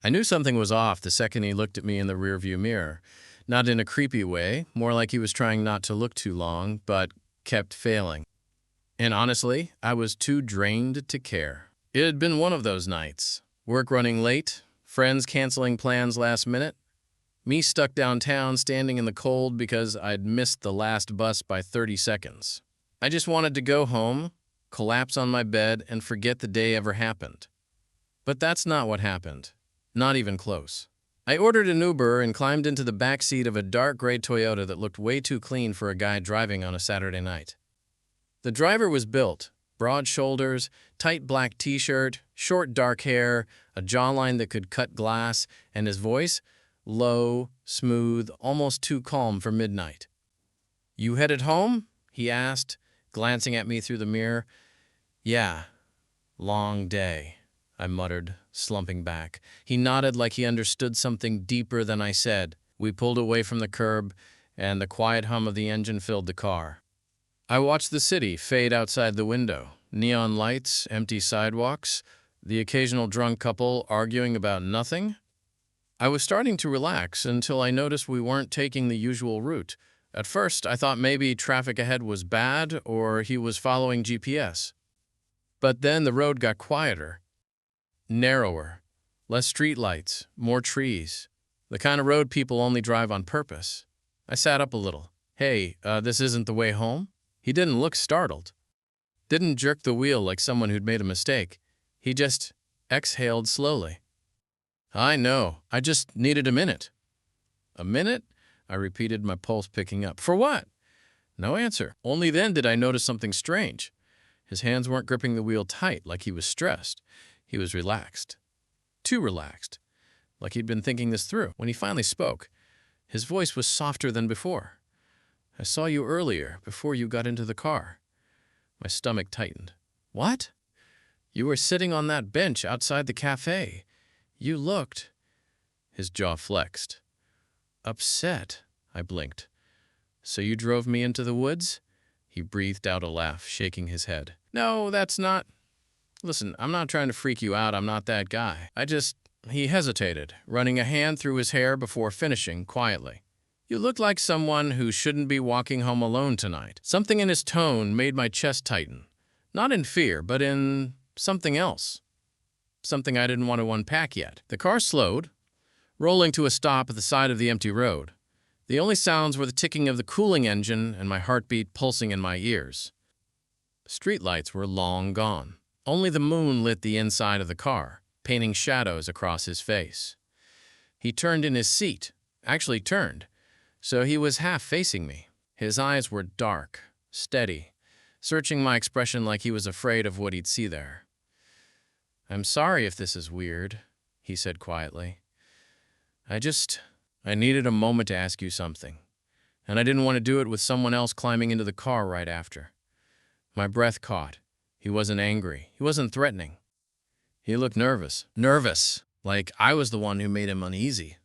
I knew something was off the second he looked at me in the rearview mirror. Not in a creepy way, more like he was trying not to look too long, but kept failing. And honestly, I was too drained to care. It had been one of those nights. Work running late, friends canceling plans last minute, me stuck downtown standing in the cold because I'd missed the last bus by 30 seconds. I just wanted to go home, collapse on my bed, and forget the day ever happened. But that's not what happened. Not even close. I ordered an Uber and climbed into the back seat of a dark gray Toyota that looked way too clean for a guy driving on a Saturday night. The driver was built, broad shoulders, tight black t-shirt, short dark hair, a jawline that could cut glass, and his voice, low, smooth, almost too calm for midnight. "You headed home?" he asked, glancing at me through the mirror. "Yeah, long day," I muttered, slumping back. He nodded like he understood something deeper than I said. We pulled away from the curb, and the quiet hum of the engine filled the car. I watched the city fade outside the window. Neon lights, empty sidewalks, the occasional drunk couple arguing about nothing. I was starting to relax until I noticed we weren't taking the usual route. At first, I thought maybe traffic ahead was bad or he was following GPS. But then the road got quieter, narrower, less streetlights, more trees. The kind of road people only drive on purpose. I sat up a little. "Hey, this isn't the way home?" He didn't look startled. Didn't jerk the wheel like someone who'd made a mistake. He just exhaled slowly. "I know. I just needed a minute." "A minute?" I repeated, my pulse picking up. "For what?" No answer. Only then did I notice something strange. His hands weren't gripping the wheel tight, like he was stressed. He was relaxed. Too relaxed. Like he'd been thinking this through. When he finally spoke, his voice was softer than before. "I saw you earlier, before you got into the car." My stomach tightened. "What?" "You were sitting on that bench outside the cafe. You looked—" His jaw flexed. "Upset," I blinked. "So you drove me into the woods?" He breathed out a laugh, shaking his head. "No, that's not— Listen, I'm not trying to freak you out. I'm not that guy. He hesitated, running a hand through his hair before finishing quietly. "You look like someone who shouldn't be walking home alone tonight." Something in his tone made my chest tighten. Not in fear, but in something else. Something I didn't want to unpack yet. The car slowed, rolling to a stop at the side of the empty road. The only sounds were the ticking of the cooling engine and my heartbeat pulsing in my ears. Streetlights were long gone. Only the moon lit the inside of the car, painting shadows across his face. He turned in his seat, actually turned, so he was half facing me. His eyes were dark, steady, searching my expression like he was afraid of what he'd see there. "I'm sorry if this is weird," he said quietly. I needed a moment to ask you something, and I didn't want to do it with someone else climbing into the car right after." My breath caught. He wasn't angry. He wasn't threatening. He looked nervous. Nervous, like I was the one who made him uneasy.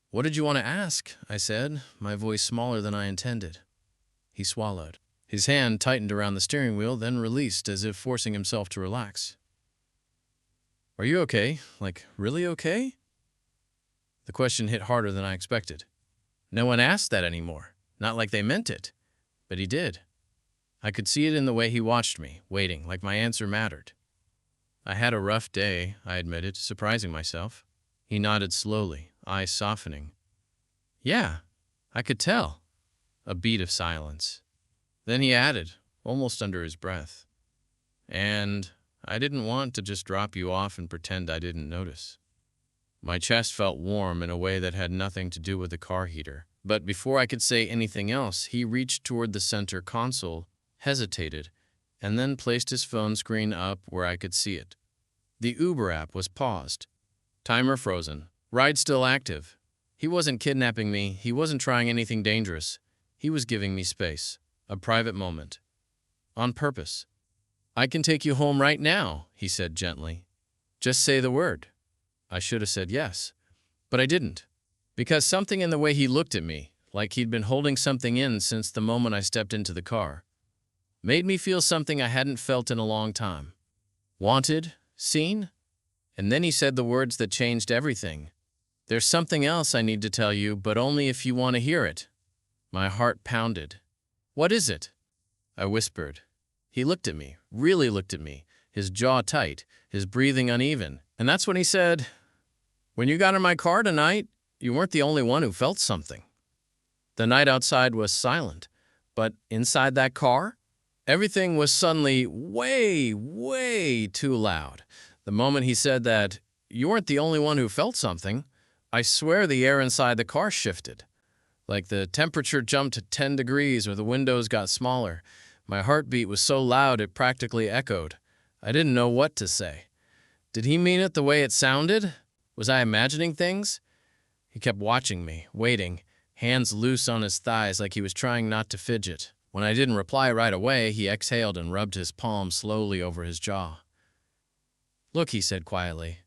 "What did you want to ask?" I said, my voice smaller than I intended. He swallowed. His hand tightened around the steering wheel, then released as if forcing himself to relax. "Are you okay? Like, really okay?" The question hit harder than I expected. No one asked that anymore. Not like they meant it. But he did. I could see it in the way he watched me, waiting, like my answer mattered. "I had a rough day," I admitted, surprising myself. He nodded slowly, eyes softening. "Yeah, I could tell." A beat of silence. Then he added, almost under his breath, "And I didn't want to just drop you off and pretend I didn't notice." My chest felt warm in a way that had nothing to do with the car heater. But before I could say anything else, he reached toward the center console, hesitated, and then placed his phone screen up where I could see it. The Uber app was paused. Timer frozen. Ride still active. He wasn't kidnapping me. He wasn't trying anything dangerous. He was giving me space. A private moment. On purpose. "I can take you home right now," he said gently. "Just say the word." I should have said yes, but I didn't. Because something in the way he looked at me, like he'd been holding something in since the moment I stepped into the car, made me feel something I hadn't felt in a long time. Wanted, seen, And then he said the words that changed everything. "There's something else I need to tell you, but only if you want to hear it." My heart pounded. "What is it?" I whispered. He looked at me, really looked at me, his jaw tight, his breathing uneven. And that's when he said, "When you got in my car tonight, you weren't the only one who felt something." The night outside was silent, but inside that car, everything was suddenly way, way too loud. The moment he said that, "You weren't the only one who felt something," I swear the air inside the car shifted. Like the temperature jumped to 10 degrees or the windows got smaller. My heartbeat was so loud it practically echoed. I didn't know what to say. Did he mean it the way it sounded? Was I imagining things? He kept watching me, waiting, hands loose on his thighs like he was trying not to fidget. When I didn't reply right away, he exhaled and rubbed his palm slowly over his jaw. "Look," he said quietly,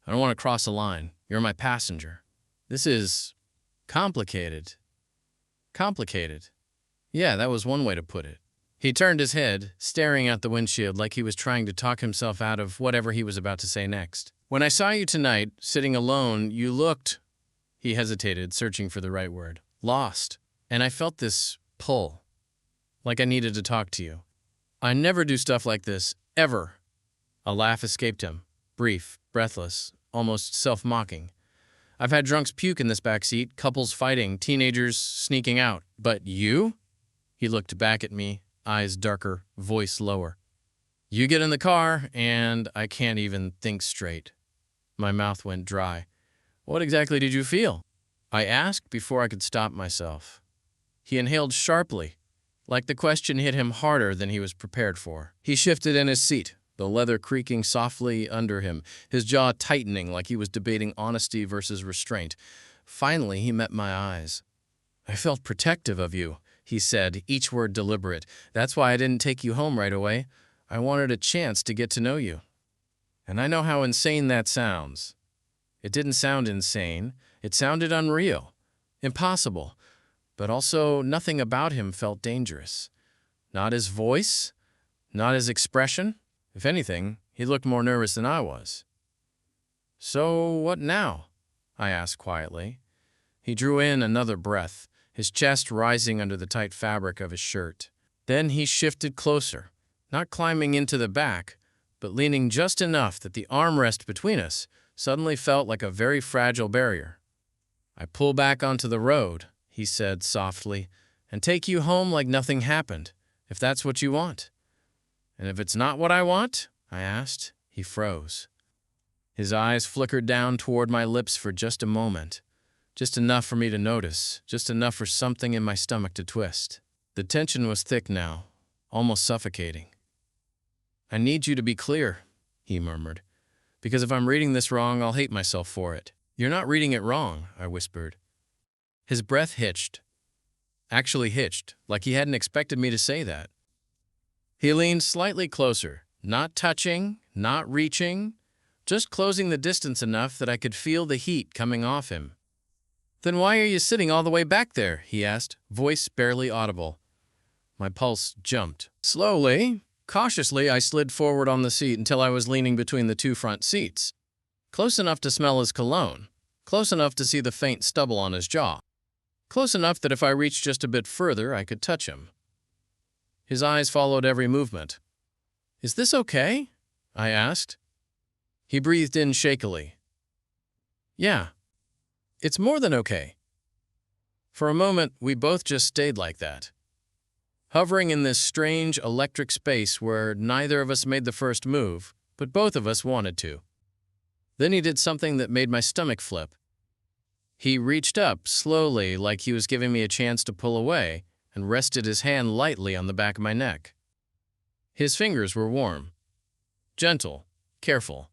"I don't want to cross a line. You're my passenger. This is complicated." Complicated. Yeah, that was one way to put it. He turned his head, staring out the windshield like he was trying to talk himself out of whatever he was about to say next. "When I saw you tonight, sitting alone, you looked—" He hesitated, searching for the right word. "Lost. And I felt this pull. Like I needed to talk to you. I never do stuff like this, ever." A laugh escaped him, brief, breathless, almost self-mocking. "I've had drunks puke in this back seat, couples fighting, teenagers sneaking out. But you?" He looked back at me, eyes darker, voice lower. "You get in the car, and I can't even think straight." My mouth went dry. "What exactly did you feel?" I asked before I could stop myself. He inhaled sharply, like the question hit him harder than he was prepared for. He shifted in his seat, the leather creaking softly under him, his jaw tightening like he was debating honesty versus restraint. Finally, he met my eyes. "I felt protective of you," he said, each word deliberate. "That's why I didn't take you home right away. I wanted a chance to get to know you." And I know how insane that sounds. It didn't sound insane. It sounded unreal, impossible. But also, nothing about him felt dangerous. Not his voice, not his expression. If anything, he looked more nervous than I was. "So, what now?" I asked quietly. He drew in another breath, his chest rising under the tight fabric of his shirt. Then he shifted closer, not climbing into the back, but leaning just enough that the armrest between us suddenly felt like a very fragile barrier. "I pull back onto the road," he said softly, "and take you home like nothing happened, if that's what you want." "And if it's not what I want?" I asked. He froze. His eyes flickered down toward my lips for just a moment. Just enough for me to notice, just enough for something in my stomach to twist. The tension was thick now, almost suffocating. "I need you to be clear," he murmured, "because if I'm reading this wrong, I'll hate myself for it." "You're not reading it wrong," I whispered. His breath hitched. Actually hitched, like he hadn't expected me to say that. He leaned slightly closer, not touching, not reaching, just closing the distance enough that I could feel the heat coming off him. "Then why are you sitting all the way back there?" he asked, voice barely audible. My pulse jumped. Slowly, cautiously, I slid forward on the seat until I was leaning between the two front seats. Close enough to smell his cologne. Close enough to see the faint stubble on his jaw. Close enough that if I reached just a bit further, I could touch him. His eyes followed every movement. "Is this okay?" I asked. He breathed in shakily. "Yeah, it's more than okay." For a moment, we both just stayed like that, hovering in this strange electric space where neither of us made the first move, but both of us wanted to. Then he did something that made my stomach flip. He reached up slowly, like he was giving me a chance to pull away, and rested his hand lightly on the back of my neck. His fingers were warm, gentle, careful.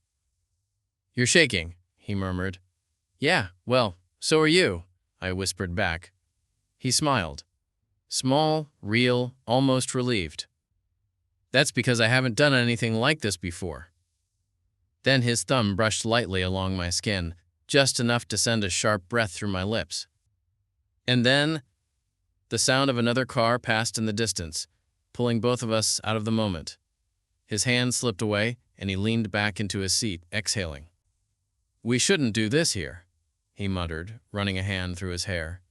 "You're shaking," he murmured. "Yeah, well, so are you," I whispered back. He smiled. Small, real, almost relieved. "That's because I haven't done anything like this before." Then his thumb brushed lightly along my skin, just enough to send a sharp breath through my lips. And then, the sound of another car passed in the distance, pulling both of us out of the moment. His hand slipped away, and he leaned back into his seat, exhaling. "We shouldn't do this here," he muttered, running a hand through his hair.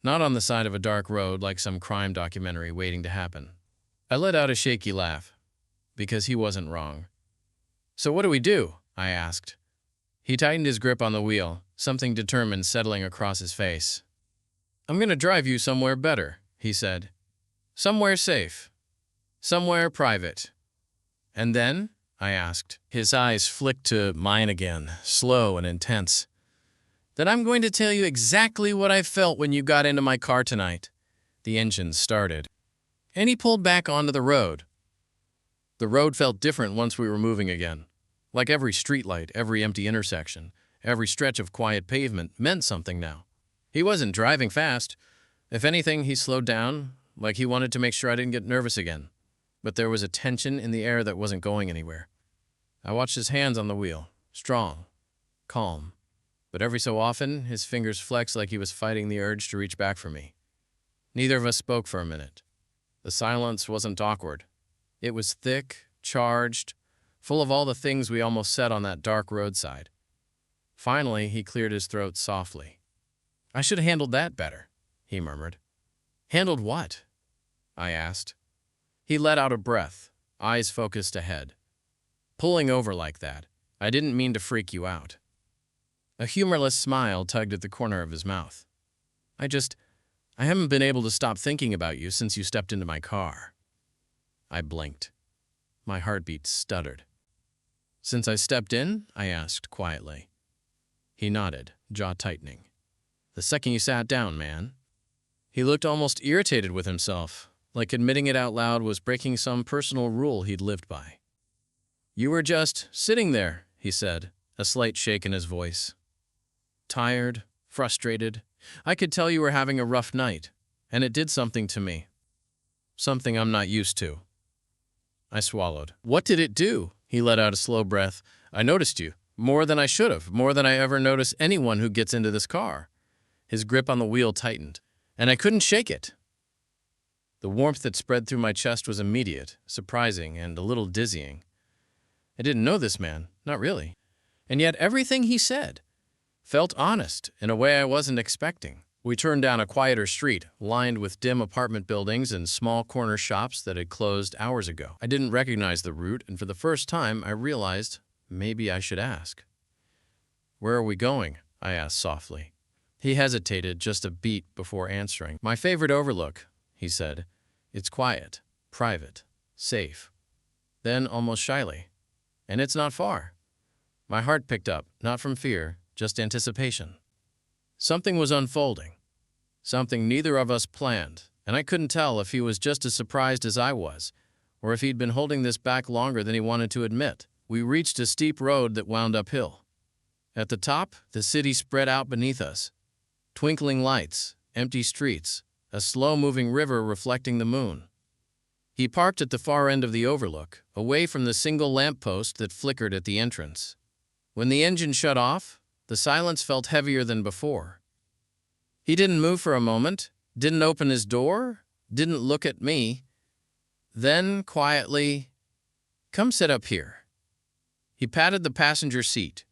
"Not on the side of a dark road like some crime documentary waiting to happen." I let out a shaky laugh, because he wasn't wrong. "So what do we do?" I asked. He tightened his grip on the wheel, something determined settling across his face. "I'm going to drive you somewhere better," he said. "Somewhere safe. Somewhere private." "And then?" I asked. His eyes flicked to mine again, slow and intense. "Then I'm going to tell you exactly what I felt when you got into my car tonight." The engine started, and he pulled back onto the road. The road felt different once we were moving again. Like every streetlight, every empty intersection, every stretch of quiet pavement meant something now. He wasn't driving fast. If anything, he slowed down, like he wanted to make sure I didn't get nervous again. But there was a tension in the air that wasn't going anywhere. I watched his hands on the wheel, strong, calm. But every so often, his fingers flexed like he was fighting the urge to reach back for me. Neither of us spoke for a minute. The silence wasn't awkward. It was thick, charged, full of all the things we almost said on that dark roadside. Finally, he cleared his throat softly. "I should have handled that better," he murmured. "Handled what?" I asked. He let out a breath, eyes focused ahead. "Pulling over like that. I didn't mean to freak you out." A humorless smile tugged at the corner of his mouth. I haven't been able to stop thinking about you since you stepped into my car." I blinked. My heartbeat stuttered. "Since I stepped in?" I asked quietly. He nodded, jaw tightening. "The second you sat down, man." He looked almost irritated with himself, like admitting it out loud was breaking some personal rule he'd lived by. "You were just sitting there," he said, a slight shake in his voice. "Tired, frustrated. I could tell you were having a rough night, and it did something to me. Something I'm not used to." I swallowed. "What did it do?" He let out a slow breath. "I noticed you. More than I should have. More than I ever notice anyone who gets into this car." His grip on the wheel tightened, and I couldn't shake it. The warmth that spread through my chest was immediate, surprising, and a little dizzying. I didn't know this man, not really. And yet everything he said felt honest in a way I wasn't expecting. We turned down a quieter street, lined with dim apartment buildings and small corner shops that had closed hours ago. I didn't recognize the route, and for the first time I realized maybe I should ask. "Where are we going?" I asked softly. He hesitated just a beat before answering. "My favorite overlook," he said. "It's quiet, private, safe." Then, almost shyly, "And it's not far." My heart picked up, not from fear, just anticipation. Something was unfolding, something neither of us planned, and I couldn't tell if he was just as surprised as I was, or if he'd been holding this back longer than he wanted to admit. We reached a steep road that wound uphill. At the top, the city spread out beneath us. Twinkling lights, empty streets, a slow-moving river reflecting the moon. He parked at the far end of the overlook, away from the single lamppost that flickered at the entrance. When the engine shut off, the silence felt heavier than before. He didn't move for a moment, didn't open his door, didn't look at me. Then, quietly, "Come sit up here." He patted the passenger seat.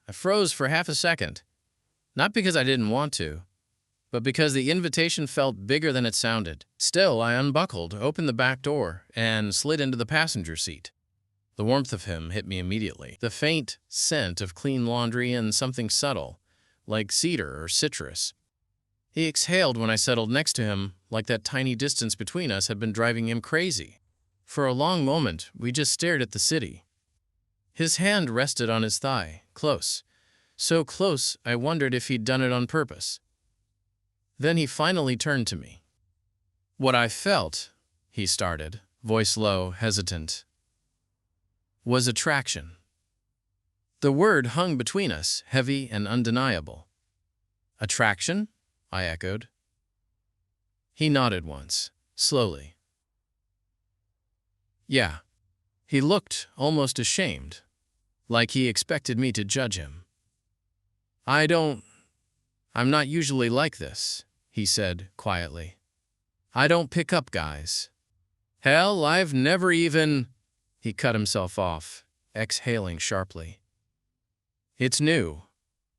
I froze for half a second, not because I didn't want to, but because the invitation felt bigger than it sounded. Still, I unbuckled, opened the back door, and slid into the passenger seat. The warmth of him hit me immediately. The faint scent of clean laundry and something subtle, like cedar or citrus. He exhaled when I settled next to him, like that tiny distance between us had been driving him crazy. For a long moment, we just stared at the city. His hand rested on his thigh, close. So close, I wondered if he'd done it on purpose. Then he finally turned to me. "What I felt," he started, voice low, hesitant, "was attraction." The word hung between us, heavy and undeniable. "Attraction?" I echoed. He nodded once, slowly. "Yeah." He looked almost ashamed, like he expected me to judge him. I'm not usually like this," he said quietly. "I don't pick up guys. Hell, I've never even—" He cut himself off, exhaling sharply. It's new,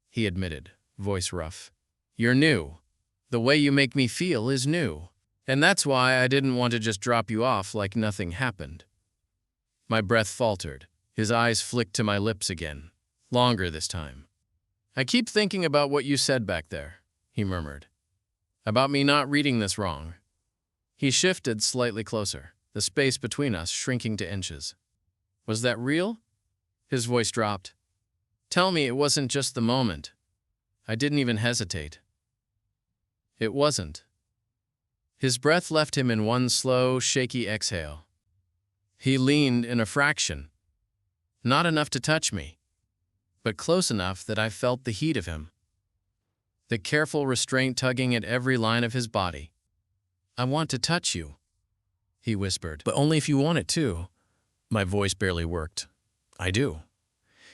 he admitted, voice rough. You're new. The way you make me feel is new. And that's why I didn't want to just drop you off like nothing happened. My breath faltered. His eyes flicked to my lips again. Longer this time. I keep thinking about what you said back there, he murmured. About me not reading this wrong. He shifted slightly closer, the space between us shrinking to inches. Was that real? His voice dropped. Tell me it wasn't just the moment. I didn't even hesitate. It wasn't. His breath left him in one slow, shaky exhale. He leaned in a fraction. Not enough to touch me, but close enough that I felt the heat of him. The careful restraint tugging at every line of his body. I want to touch you, he whispered, but only if you want it to. My voice barely worked. I do.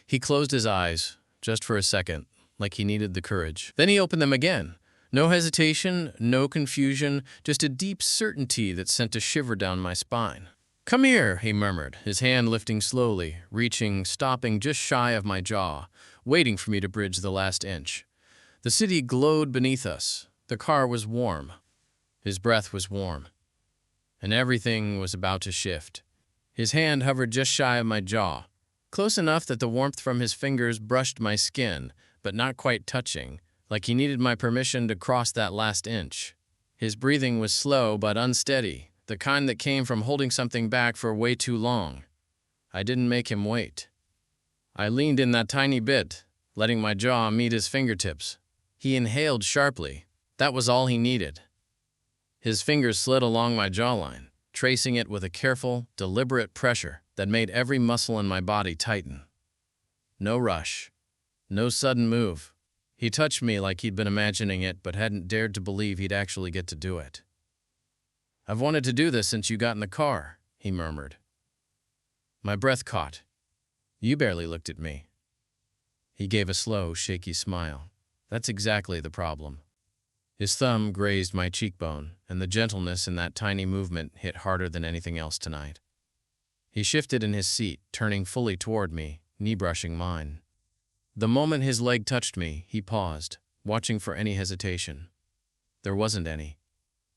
He closed his eyes, just for a second, like he needed the courage. Then he opened them again. No hesitation, no confusion, just a deep certainty that sent a shiver down my spine. Come here, he murmured, his hand lifting slowly, reaching, stopping just shy of my jaw, waiting for me to bridge the last inch. The city glowed beneath us. The car was warm. His breath was warm. And everything was about to shift. His hand hovered just shy of my jaw, close enough that the warmth from his fingers brushed my skin, but not quite touching, like he needed my permission to cross that last inch. His breathing was slow but unsteady, the kind that came from holding something back for way too long. I didn't make him wait. I leaned in that tiny bit, letting my jaw meet his fingertips. He inhaled sharply. That was all he needed. His fingers slid along my jawline, tracing it with a careful, deliberate pressure that made every muscle in my body tighten. No rush. No sudden move. He touched me like he'd been imagining it but hadn't dared to believe he'd actually get to do it. I've wanted to do this since you got in the car, he murmured. My breath caught. You barely looked at me. He gave a slow, shaky smile. That's exactly the problem. His thumb grazed my cheekbone, and the gentleness in that tiny movement hit harder than anything else tonight. He shifted in his seat, turning fully toward me, knee brushing mine. The moment his leg touched me, he paused, watching for any hesitation. There wasn't any.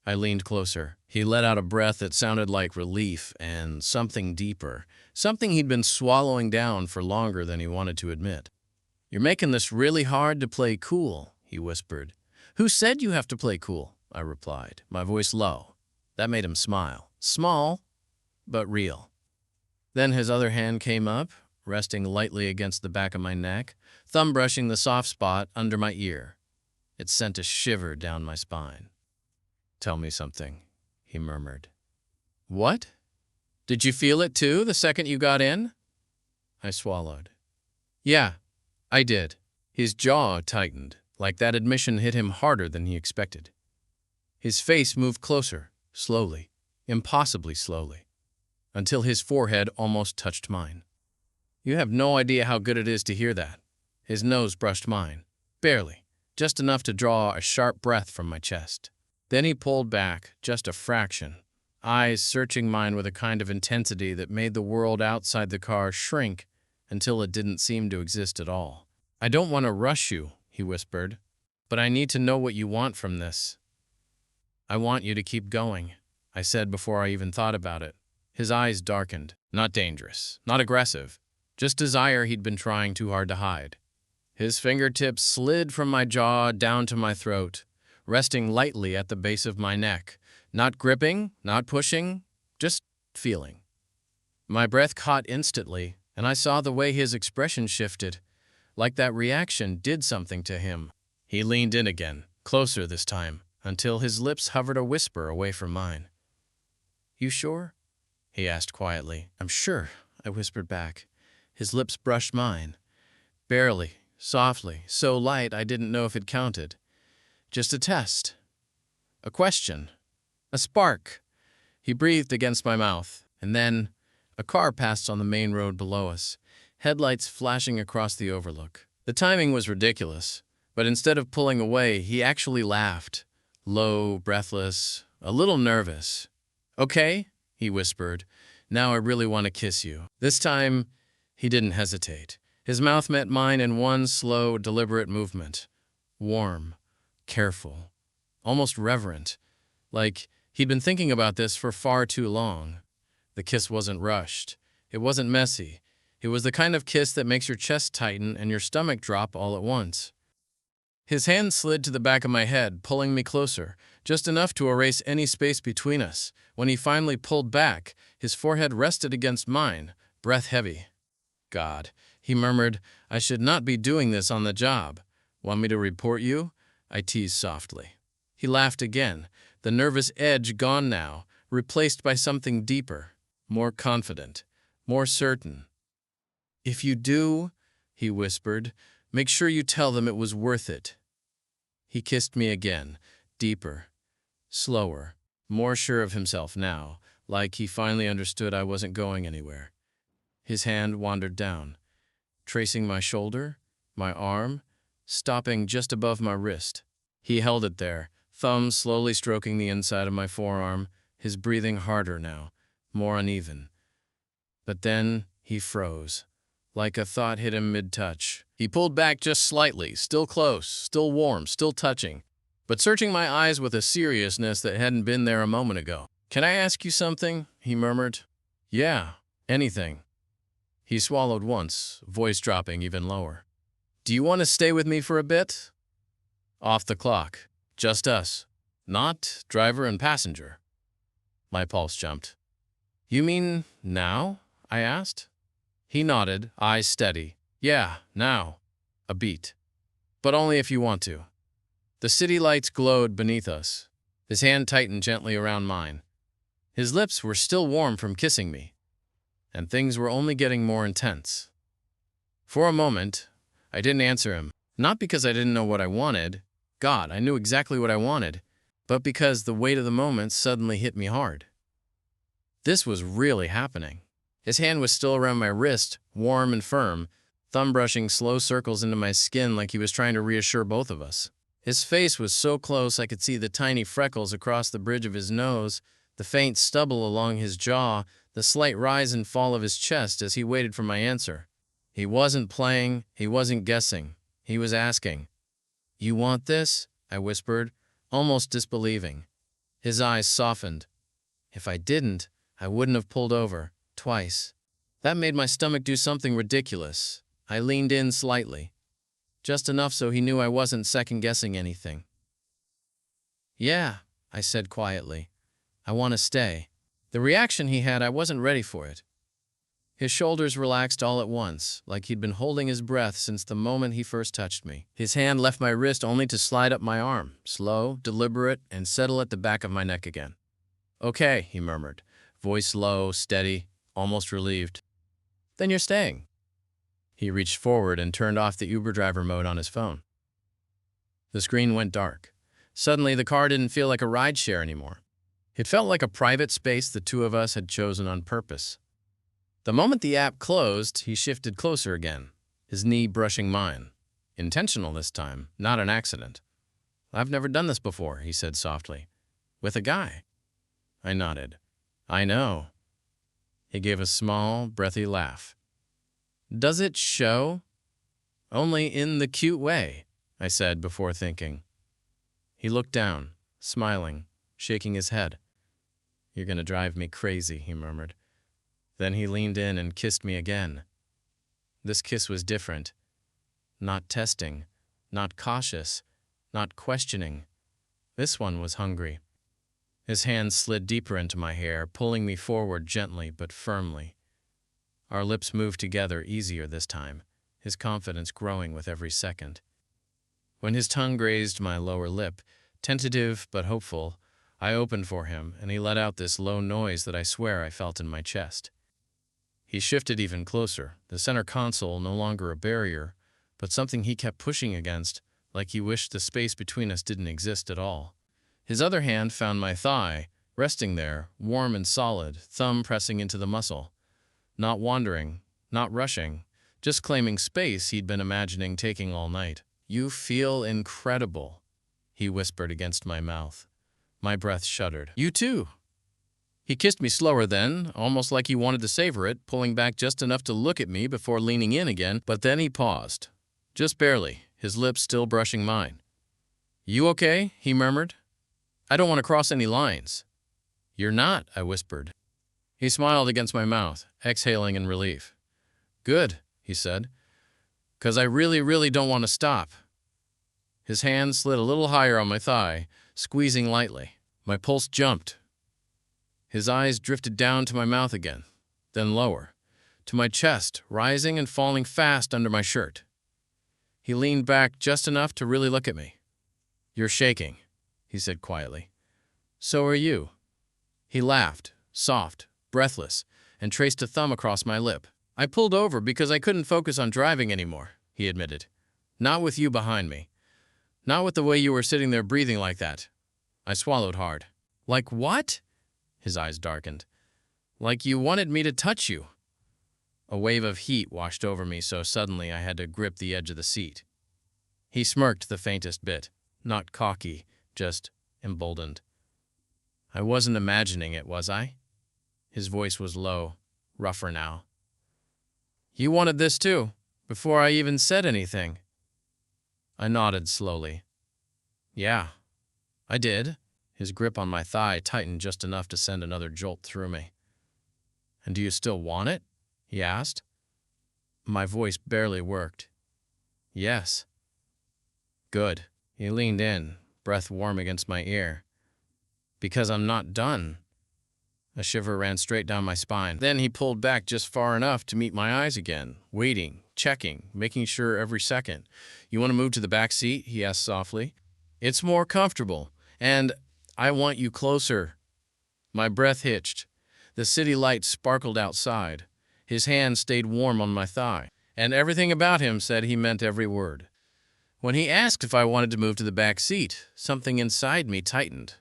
I leaned closer. He let out a breath that sounded like relief and something deeper, something he'd been swallowing down for longer than he wanted to admit. You're making this really hard to play cool, he whispered. Who said you have to play cool? I replied, my voice low. That made him smile. Small, but real. Then his other hand came up, resting lightly against the back of my neck, thumb brushing the soft spot under my ear. It sent a shiver down my spine. Tell me something, he murmured. What? Did you feel it too the second you got in? I swallowed. Yeah, I did. His jaw tightened, like that admission hit him harder than he expected. His face moved closer, slowly, impossibly slowly, until his forehead almost touched mine. You have no idea how good it is to hear that. His nose brushed mine, barely, just enough to draw a sharp breath from my chest. Then he pulled back, just a fraction, eyes searching mine with a kind of intensity that made the world outside the car shrink until it didn't seem to exist at all. I don't want to rush you, he whispered, but I need to know what you want from this. I want you to keep going, I said before I even thought about it. His eyes darkened. Not dangerous, not aggressive, just desire he'd been trying too hard to hide. His fingertips slid from my jaw down to my throat, resting lightly at the base of my neck, not gripping, not pushing, just feeling. My breath caught instantly, and I saw the way his expression shifted, like that reaction did something to him. He leaned in again, closer this time, until his lips hovered a whisper away from mine. You sure? He asked quietly. I'm sure, I whispered back. His lips brushed mine. Barely, softly, so light I didn't know if it counted. Just a test. A question. A spark. He breathed against my mouth, and then a car passed on the main road below us, headlights flashing across the overlook. The timing was ridiculous, but instead of pulling away, he actually laughed. Low, breathless, a little nervous. Okay, he whispered. Now I really want to kiss you. This time, he didn't hesitate. His mouth met mine in one slow, deliberate movement. Warm, careful, almost reverent, like he'd been thinking about this for far too long. The kiss wasn't rushed. It wasn't messy. It was the kind of kiss that makes your chest tighten and your stomach drop all at once. His hand slid to the back of my head, pulling me closer, just enough to erase any space between us. When he finally pulled back, his forehead rested against mine, breath heavy. God, he murmured, I should not be doing this on the job. Want me to report you? I teased softly. He laughed again, the nervous edge gone now, replaced by something deeper, more confident, more certain. If you do, he whispered, make sure you tell them it was worth it. He kissed me again, deeper, slower, more sure of himself now, like he finally understood I wasn't going anywhere. His hand wandered down, tracing my shoulder, my arm, stopping just above my wrist. He held it there, thumb slowly stroking the inside of my forearm, his breathing harder now, more uneven. But then he froze, like a thought hit him mid-touch. He pulled back just slightly, still close, still warm, still touching, but searching my eyes with a seriousness that hadn't been there a moment ago. Can I ask you something? He murmured. Yeah, anything. He swallowed once, voice dropping even lower. Do you want to stay with me for a bit? Off the clock. Just us. Not driver and passenger. My pulse jumped. You mean now? I asked. He nodded, eyes steady. Yeah, now. A beat. But only if you want to. The city lights glowed beneath us. His hand tightened gently around mine. His lips were still warm from kissing me, and things were only getting more intense. For a moment, I didn't answer him, not because I didn't know what I wanted. God, I knew exactly what I wanted, but because the weight of the moment suddenly hit me hard. This was really happening. His hand was still around my wrist, warm and firm, thumb brushing slow circles into my skin like he was trying to reassure both of us. His face was so close I could see the tiny freckles across the bridge of his nose, the faint stubble along his jaw, the slight rise and fall of his chest as he waited for my answer. He wasn't playing, he wasn't guessing. He was asking. You want this? I whispered, almost disbelieving. His eyes softened. If I didn't, I wouldn't have pulled over, twice. That made my stomach do something ridiculous. I leaned in slightly, just enough so he knew I wasn't second-guessing anything. Yeah, I said quietly. I want to stay. The reaction he had, I wasn't ready for it. His shoulders relaxed all at once, like he'd been holding his breath since the moment he first touched me. His hand left my wrist only to slide up my arm, slow, deliberate, and settle at the back of my neck again. Okay, he murmured, voice low, steady, almost relieved. Then you're staying. He reached forward and turned off the Uber driver mode on his phone. The screen went dark. Suddenly, the car didn't feel like a rideshare anymore. It felt like a private space the two of us had chosen on purpose. The moment the app closed, he shifted closer again, his knee brushing mine. Intentional this time, not an accident. I've never done this before, he said softly. With a guy. I nodded. I know. He gave a small, breathy laugh. Does it show? Only in the cute way, I said before thinking. He looked down, smiling, shaking his head. You're gonna drive me crazy, he murmured. Then he leaned in and kissed me again. This kiss was different. Not testing, not cautious, not questioning. This one was hungry. His hand slid deeper into my hair, pulling me forward gently but firmly. Our lips moved together easier this time, his confidence growing with every second. When his tongue grazed my lower lip, tentative but hopeful, I opened for him, and he let out this low noise that I swear I felt in my chest. He shifted even closer, the center console no longer a barrier, but something he kept pushing against, like he wished the space between us didn't exist at all. His other hand found my thigh, resting there, warm and solid, thumb pressing into the muscle. Not wandering, not rushing, just claiming space he'd been imagining taking all night. You feel incredible, he whispered against my mouth. My breath shuddered. You too. He kissed me slower then, almost like he wanted to savor it, pulling back just enough to look at me before leaning in again, but then he paused. Just barely, his lips still brushing mine. "You okay?" he murmured. "I don't want to cross any lines." "You're not," I whispered. He smiled against my mouth, exhaling in relief. "Good," he said, "'cause I really don't want to stop." His hand slid a little higher on my thigh, squeezing lightly. My pulse jumped. His eyes drifted down to my mouth again, then lower, to my chest, rising and falling fast under my shirt. He leaned back just enough to really look at me. "You're shaking," he said quietly. "So are you." He laughed, soft, breathless, and traced a thumb across my lip. "I pulled over because I couldn't focus on driving anymore," he admitted. "Not with you behind me. Not with the way you were sitting there breathing like that." I swallowed hard. "Like what?" His eyes darkened. "Like you wanted me to touch you." A wave of heat washed over me so suddenly I had to grip the edge of the seat. He smirked the faintest bit, not cocky, just emboldened. "I wasn't imagining it, was I?" His voice was low, rougher now. "You wanted this too, before I even said anything." I nodded slowly. "Yeah, I did." His grip on my thigh tightened just enough to send another jolt through me. "And do you still want it?" he asked. My voice barely worked. "Yes." "Good." He leaned in, breath warm against my ear. "Because I'm not done." A shiver ran straight down my spine. Then he pulled back just far enough to meet my eyes again, waiting, checking, making sure every second. "You want to move to the back seat?" he asked softly. "It's more comfortable, and I want you closer." My breath hitched. The city lights sparkled outside. His hand stayed warm on my thigh, and everything about him said he meant every word. When he asked if I wanted to move to the back seat, something inside me tightened.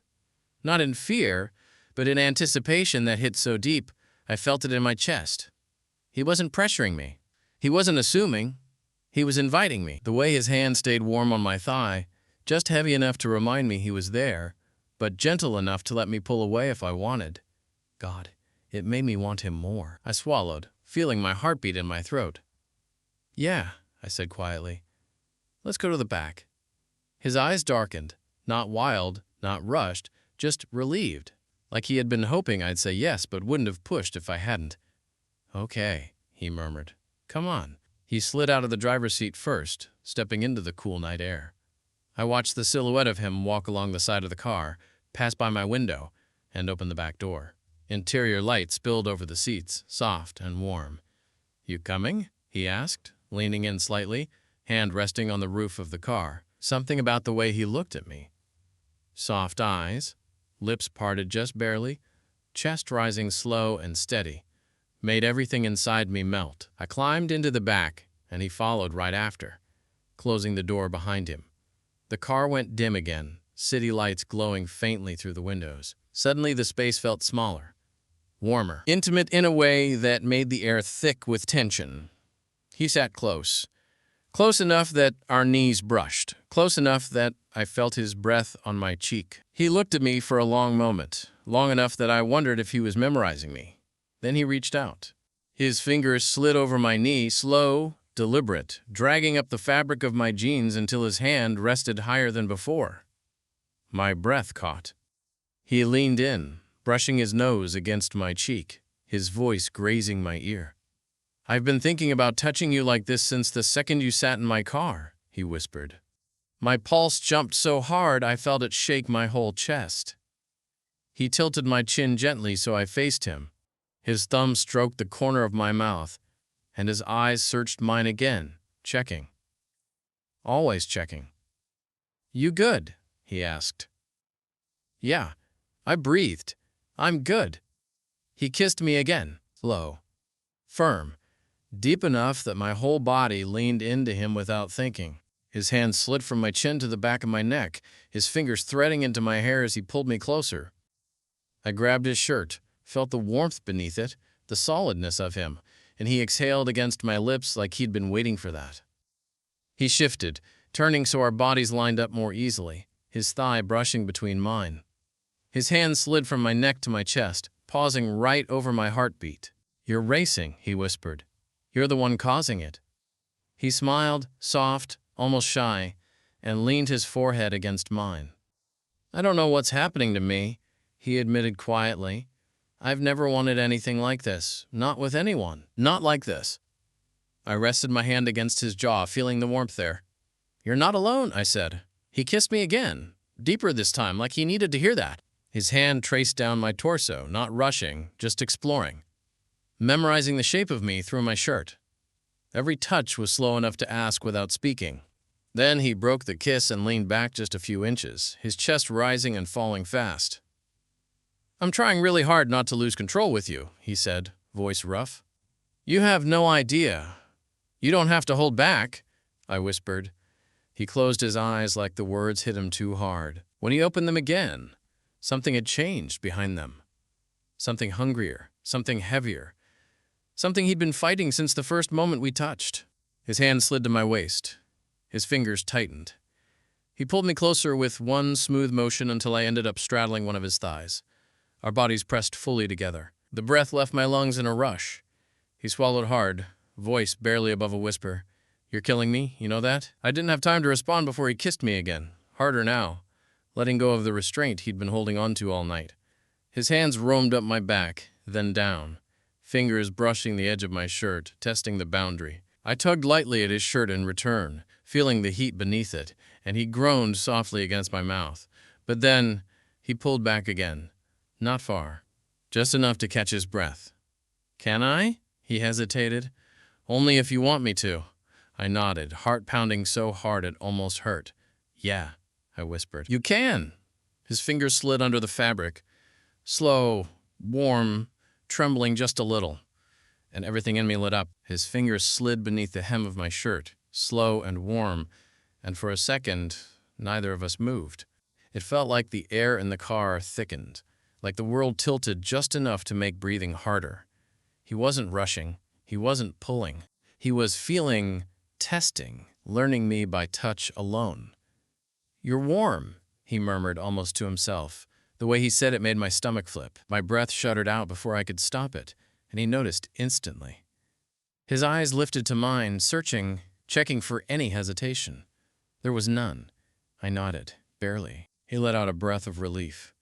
Not in fear, but in anticipation that hit so deep, I felt it in my chest. He wasn't pressuring me. He wasn't assuming. He was inviting me. The way his hand stayed warm on my thigh, just heavy enough to remind me he was there, but gentle enough to let me pull away if I wanted. God, it made me want him more. I swallowed, feeling my heartbeat in my throat. "Yeah," I said quietly. "Let's go to the back." His eyes darkened, not wild, not rushed, just relieved, like he had been hoping I'd say yes but wouldn't have pushed if I hadn't. "Okay," he murmured. "Come on." He slid out of the driver's seat first, stepping into the cool night air. I watched the silhouette of him walk along the side of the car, pass by my window, and open the back door. Interior light spilled over the seats, soft and warm. "You coming?" he asked, leaning in slightly, hand resting on the roof of the car. Something about the way he looked at me. Soft eyes, lips parted just barely, chest rising slow and steady, made everything inside me melt. I climbed into the back, and he followed right after, closing the door behind him. The car went dim again, city lights glowing faintly through the windows. Suddenly the space felt smaller, warmer, intimate in a way that made the air thick with tension. He sat close. Close enough that our knees brushed, close enough that I felt his breath on my cheek. He looked at me for a long moment, long enough that I wondered if he was memorizing me. Then he reached out. His fingers slid over my knee, slow, deliberate, dragging up the fabric of my jeans until his hand rested higher than before. My breath caught. He leaned in, brushing his nose against my cheek, his voice grazing my ear. "I've been thinking about touching you like this since the second you sat in my car," he whispered. My pulse jumped so hard I felt it shake my whole chest. He tilted my chin gently so I faced him. His thumb stroked the corner of my mouth, and his eyes searched mine again, checking. Always checking. "You good?" he asked. "Yeah," I breathed. "I'm good." He kissed me again, slow, firm, deep enough that my whole body leaned into him without thinking. His hand slid from my chin to the back of my neck, his fingers threading into my hair as he pulled me closer. I grabbed his shirt, felt the warmth beneath it, the solidness of him, and he exhaled against my lips like he'd been waiting for that. He shifted, turning so our bodies lined up more easily, his thigh brushing between mine. His hand slid from my neck to my chest, pausing right over my heartbeat. "You're racing," he whispered. "You're the one causing it." He smiled, soft, almost shy, and leaned his forehead against mine. "I don't know what's happening to me," he admitted quietly. "I've never wanted anything like this. Not with anyone. Not like this." I rested my hand against his jaw, feeling the warmth there. "You're not alone," I said. He kissed me again, deeper this time, like he needed to hear that. His hand traced down my torso, not rushing, just exploring, memorizing the shape of me through my shirt. Every touch was slow enough to ask without speaking. Then he broke the kiss and leaned back just a few inches, his chest rising and falling fast. "I'm trying really hard not to lose control with you," he said, voice rough. "You have no idea. You don't have to hold back," I whispered. He closed his eyes like the words hit him too hard. When he opened them again, something had changed behind them. Something hungrier, something heavier, something he'd been fighting since the first moment we touched. His hand slid to my waist. His fingers tightened. He pulled me closer with one smooth motion until I ended up straddling one of his thighs. Our bodies pressed fully together. The breath left my lungs in a rush. He swallowed hard, voice barely above a whisper. "You're killing me, you know that?" I didn't have time to respond before he kissed me again, harder now, letting go of the restraint he'd been holding on to all night. His hands roamed up my back, then down, fingers brushing the edge of my shirt, testing the boundary. I tugged lightly at his shirt in return, feeling the heat beneath it, and he groaned softly against my mouth. But then he pulled back again. Not far, just enough to catch his breath. "Can I?" he hesitated. "Only if you want me to." I nodded, heart pounding so hard it almost hurt. "Yeah," I whispered. "You can." His fingers slid under the fabric, slow, warm, trembling just a little, and everything in me lit up. His fingers slid beneath the hem of my shirt, slow and warm, and for a second, neither of us moved. It felt like the air in the car thickened, like the world tilted just enough to make breathing harder. He wasn't rushing. He wasn't pulling. He was feeling, testing, learning me by touch alone. "You're warm," he murmured almost to himself. The way he said it made my stomach flip. My breath shuddered out before I could stop it, and he noticed instantly. His eyes lifted to mine, searching, checking for any hesitation. There was none. I nodded, barely. He let out a breath of relief.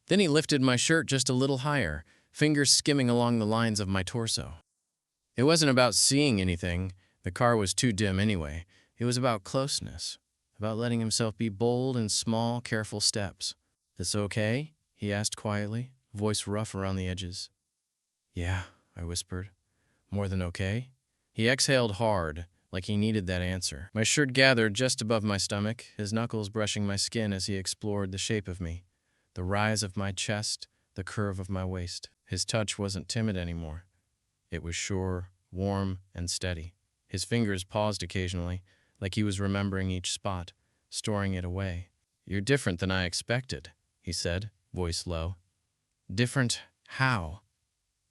Then he lifted my shirt just a little higher, fingers skimming along the lines of my torso. It wasn't about seeing anything. The car was too dim anyway. It was about closeness, about letting himself be bold in small, careful steps. "This okay?" he asked quietly, voice rough around the edges. "Yeah," I whispered. "More than okay?" He exhaled hard, like he needed that answer. My shirt gathered just above my stomach, his knuckles brushing my skin as he explored the shape of me, the rise of my chest, the curve of my waist. His touch wasn't timid anymore. It was sure, warm, and steady. His fingers paused occasionally, like he was remembering each spot, storing it away. "You're different than I expected," he said, voice low. "Different how?"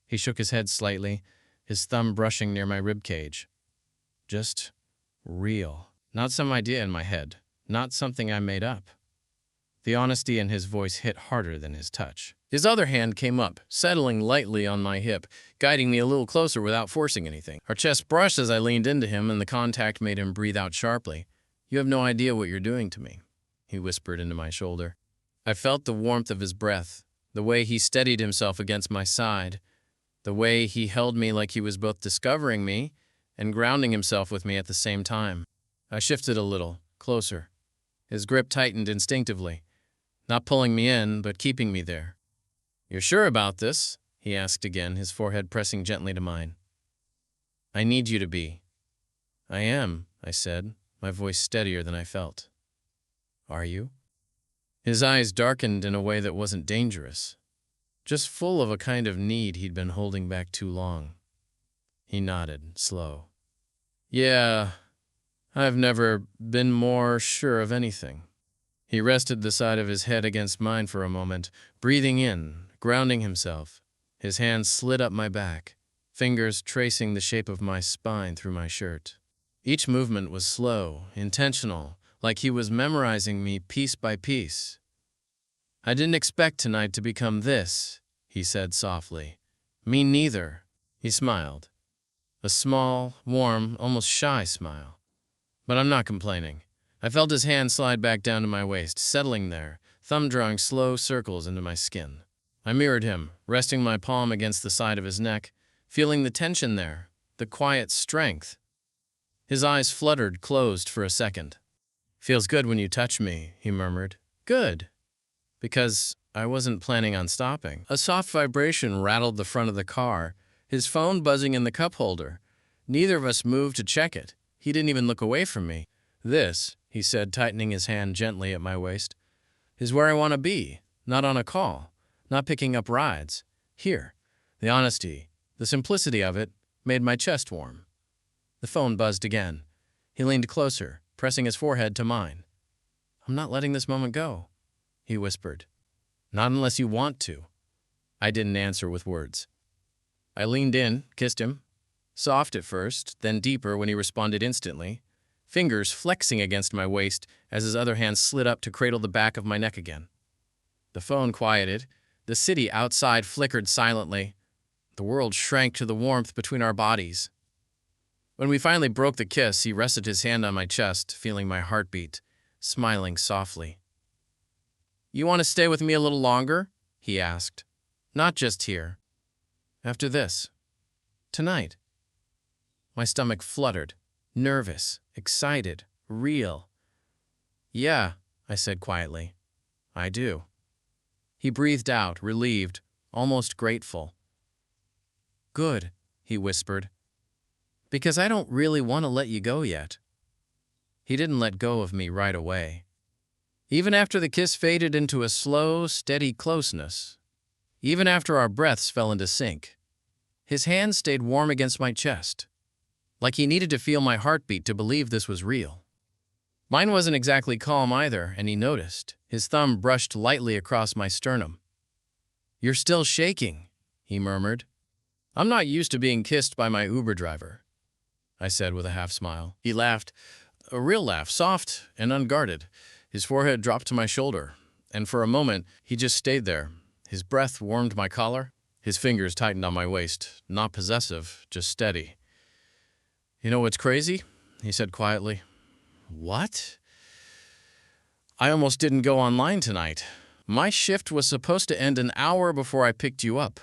He shook his head slightly, his thumb brushing near my ribcage. "Just real. Not some idea in my head, not something I made up." The honesty in his voice hit harder than his touch. His other hand came up, settling lightly on my hip, guiding me a little closer without forcing anything. Our chests brushed as I leaned into him, and the contact made him breathe out sharply. "You have no idea what you're doing to me," he whispered into my shoulder. I felt the warmth of his breath, the way he steadied himself against my side, the way he held me like he was both discovering me and grounding himself with me at the same time. I shifted a little, closer. His grip tightened instinctively, not pulling me in, but keeping me there. "You're sure about this?" he asked again, his forehead pressing gently to mine. "I need you to be." "I am," I said, my voice steadier than I felt. "Are you?" His eyes darkened in a way that wasn't dangerous, just full of a kind of need he'd been holding back too long. He nodded, slow. "Yeah, I've never been more sure of anything." He rested the side of his head against mine for a moment, breathing in, grounding himself. His hands slid up my back, fingers tracing the shape of my spine through my shirt. Each movement was slow, intentional, like he was memorizing me piece by piece. I didn't expect tonight to become this, he said softly. Me neither. He smiled. A small, warm, almost shy smile. But I'm not complaining. I felt his hand slide back down to my waist, settling there, thumb drawing slow circles into my skin. I mirrored him, resting my palm against the side of his neck, feeling the tension there, the quiet strength. His eyes fluttered closed for a second. Feels good when you touch me, he murmured. Good. Because I wasn't planning on stopping. A soft vibration rattled the front of the car, his phone buzzing in the cup holder. Neither of us moved to check it. He didn't even look away from me. This, he said, tightening his hand gently at my waist, is where I want to be, not on a call, not picking up rides. Here. The honesty, the simplicity of it, made my chest warm. The phone buzzed again. He leaned closer, pressing his forehead to mine. I'm not letting this moment go, he whispered. Not unless you want to. I didn't answer with words. I leaned in, kissed him. Soft at first, then deeper when he responded instantly, fingers flexing against my waist as his other hand slid up to cradle the back of my neck again. The phone quieted. The city outside flickered silently. The world shrank to the warmth between our bodies. When we finally broke the kiss, he rested his hand on my chest, feeling my heartbeat, smiling softly. You want to stay with me a little longer? He asked. Not just here. After this. Tonight. My stomach fluttered, nervous, excited, real. Yeah, I said quietly. I do. He breathed out, relieved, almost grateful. Good, he whispered. Because I don't really want to let you go yet. He didn't let go of me right away. Even after the kiss faded into a slow, steady closeness, even after our breaths fell into sync, his hand stayed warm against my chest, like he needed to feel my heartbeat to believe this was real. Mine wasn't exactly calm either, and he noticed. His thumb brushed lightly across my sternum. You're still shaking, he murmured. I'm not used to being kissed by my Uber driver, I said with a half smile. He laughed, a real laugh, soft and unguarded. His forehead dropped to my shoulder, and for a moment he just stayed there. His breath warmed my collar. His fingers tightened on my waist, not possessive, just steady. You know what's crazy? He said quietly. What? I almost didn't go online tonight. My shift was supposed to end an hour before I picked you up.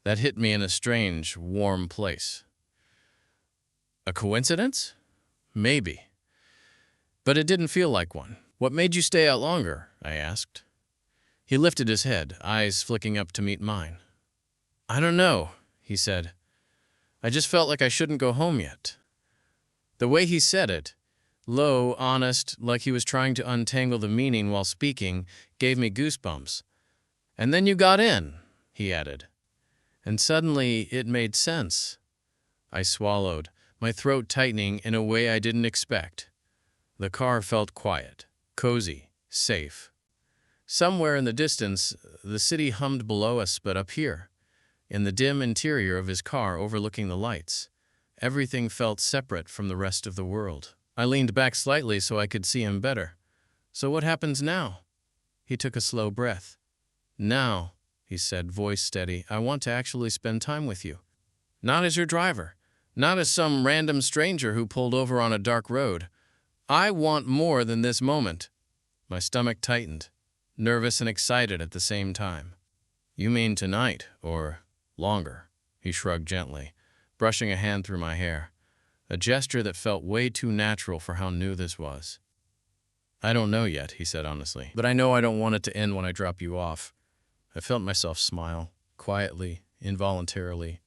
That hit me in a strange, warm place. A coincidence? Maybe. But it didn't feel like one. What made you stay out longer? I asked. He lifted his head, eyes flicking up to meet mine. I don't know, he said. I just felt like I shouldn't go home yet. The way he said it, low, honest, like he was trying to untangle the meaning while speaking, gave me goosebumps. And then you got in, he added. And suddenly it made sense. I swallowed, my throat tightening in a way I didn't expect. The car felt quiet, cozy, safe. Somewhere in the distance, the city hummed below us, but up here, in the dim interior of his car overlooking the lights, everything felt separate from the rest of the world. I leaned back slightly so I could see him better. So what happens now? He took a slow breath. Now, he said, voice steady, I want to actually spend time with you. Not as your driver, not as some random stranger who pulled over on a dark road. I want more than this moment. My stomach tightened, nervous and excited at the same time. You mean tonight, or longer? He shrugged gently, brushing a hand through my hair, a gesture that felt way too natural for how new this was. I don't know yet, he said honestly, but I know I don't want it to end when I drop you off. I felt myself smile, quietly, involuntarily.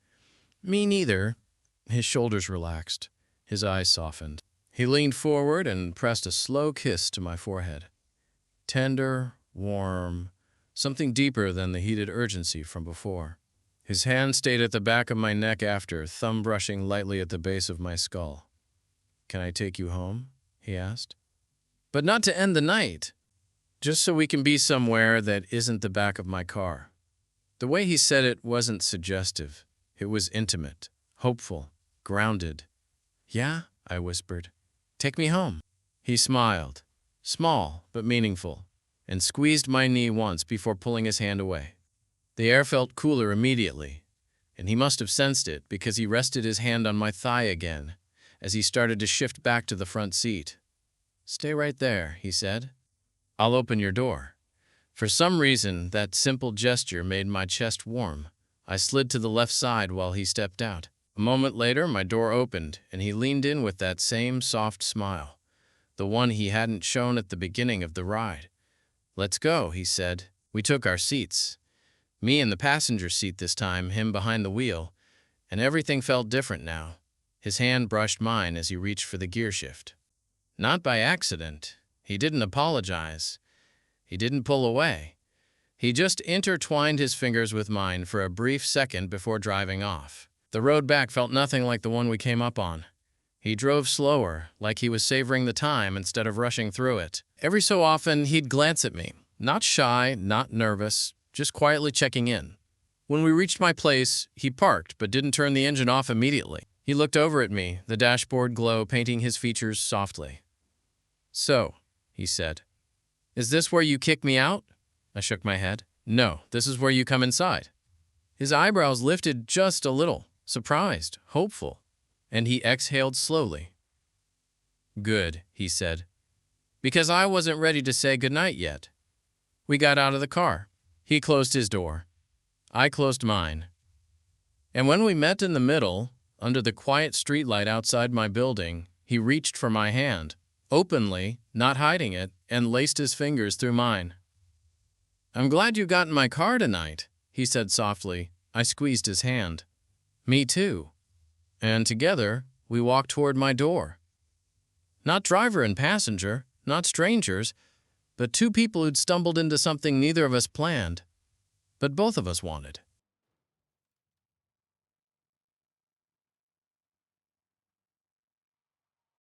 Me neither. His shoulders relaxed, his eyes softened. He leaned forward and pressed a slow kiss to my forehead. Tender, warm, something deeper than the heated urgency from before. His hand stayed at the back of my neck after, thumb brushing lightly at the base of my skull. Can I take you home? He asked. But not to end the night. Just so we can be somewhere that isn't the back of my car. The way he said it wasn't suggestive. It was intimate, hopeful, grounded. Yeah, I whispered. Take me home. He smiled, small but meaningful, and squeezed my knee once before pulling his hand away. The air felt cooler immediately, and he must have sensed it because he rested his hand on my thigh again as he started to shift back to the front seat. "Stay right there," he said. "I'll open your door." For some reason, that simple gesture made my chest warm. I slid to the left side while he stepped out. A moment later, my door opened, and he leaned in with that same soft smile, the one he hadn't shown at the beginning of the ride. "Let's go," he said. We took our seats. Me in the passenger seat this time, him behind the wheel, and everything felt different now. His hand brushed mine as he reached for the gear shift. Not by accident. He didn't apologize. He didn't pull away. He just intertwined his fingers with mine for a brief second before driving off. The road back felt nothing like the one we came up on. He drove slower, like he was savoring the time instead of rushing through it. Every so often, he'd glance at me. Not shy, not nervous, just quietly checking in. When we reached my place, he parked but didn't turn the engine off immediately. He looked over at me, the dashboard glow painting his features softly. "So," he said, "is this where you kick me out?" I shook my head. "No, this is where you come inside." His eyebrows lifted just a little, surprised, hopeful, and he exhaled slowly. "Good," he said, because I wasn't ready to say goodnight yet. We got out of the car. He closed his door. I closed mine. And when we met in the middle, under the quiet streetlight outside my building, he reached for my hand, openly, not hiding it, and laced his fingers through mine. "I'm glad you got in my car tonight," he said softly. I squeezed his hand. "Me too." And together, we walked toward my door. Not driver and passenger, not strangers, but two people who'd stumbled into something neither of us planned, but both of us wanted.